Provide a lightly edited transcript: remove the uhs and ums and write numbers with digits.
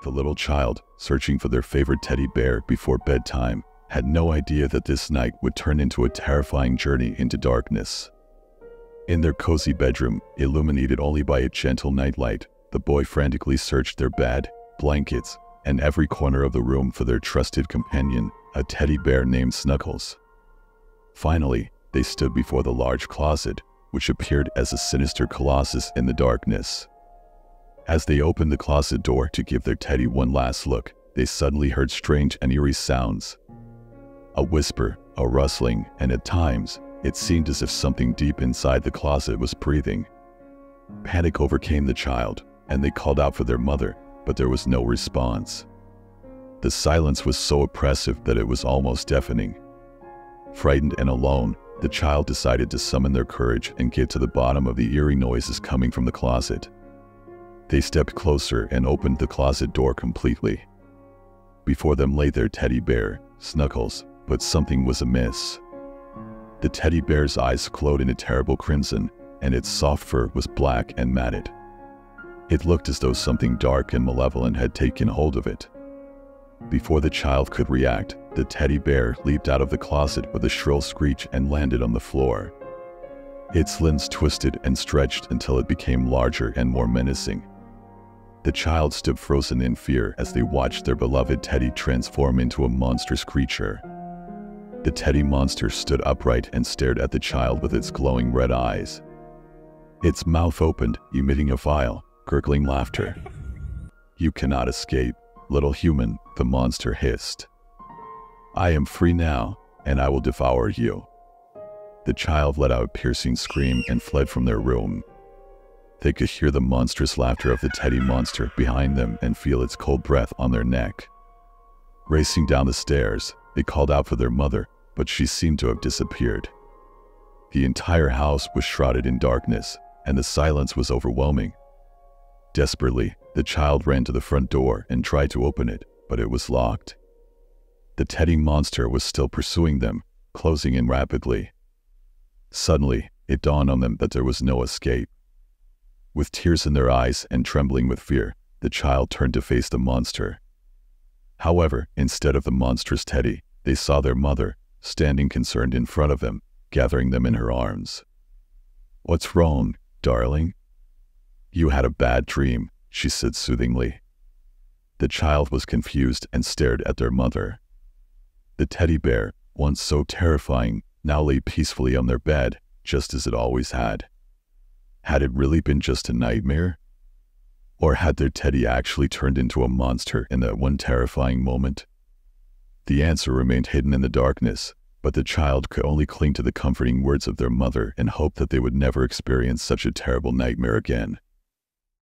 The little child, searching for their favorite teddy bear before bedtime, had no idea that this night would turn into a terrifying journey into darkness. In their cozy bedroom, illuminated only by a gentle nightlight, the boy frantically searched their bed, blankets, and every corner of the room for their trusted companion, a teddy bear named Snuggles. Finally, they stood before the large closet, which appeared as a sinister colossus in the darkness. As they opened the closet door to give their teddy one last look, they suddenly heard strange and eerie sounds. A whisper, a rustling, and at times, it seemed as if something deep inside the closet was breathing. Panic overcame the child, and they called out for their mother, but there was no response. The silence was so oppressive that it was almost deafening. Frightened and alone, the child decided to summon their courage and get to the bottom of the eerie noises coming from the closet. They stepped closer and opened the closet door completely. Before them lay their teddy bear, Snuggles, but something was amiss. The teddy bear's eyes glowed in a terrible crimson, and its soft fur was black and matted. It looked as though something dark and malevolent had taken hold of it. Before the child could react, the teddy bear leaped out of the closet with a shrill screech and landed on the floor. Its limbs twisted and stretched until it became larger and more menacing. The child stood frozen in fear as they watched their beloved teddy transform into a monstrous creature. The teddy monster stood upright and stared at the child with its glowing red eyes. Its mouth opened, emitting a vile, gurgling laughter. "You cannot escape, little human," the monster hissed. "I am free now, and I will devour you." The child let out a piercing scream and fled from their room. They could hear the monstrous laughter of the teddy monster behind them and feel its cold breath on their neck. Racing down the stairs, they called out for their mother, but she seemed to have disappeared. The entire house was shrouded in darkness, and the silence was overwhelming. Desperately, the child ran to the front door and tried to open it, but it was locked. The teddy monster was still pursuing them, closing in rapidly. Suddenly, it dawned on them that there was no escape. With tears in their eyes and trembling with fear, the child turned to face the monster. However, instead of the monstrous teddy, they saw their mother, standing concerned in front of them, gathering them in her arms. "What's wrong, darling?" "You had a bad dream," she said soothingly. The child was confused and stared at their mother. The teddy bear, once so terrifying, now lay peacefully on their bed, just as it always had. Had it really been just a nightmare? Or had their teddy actually turned into a monster in that one terrifying moment? The answer remained hidden in the darkness, but the child could only cling to the comforting words of their mother and hope that they would never experience such a terrible nightmare again.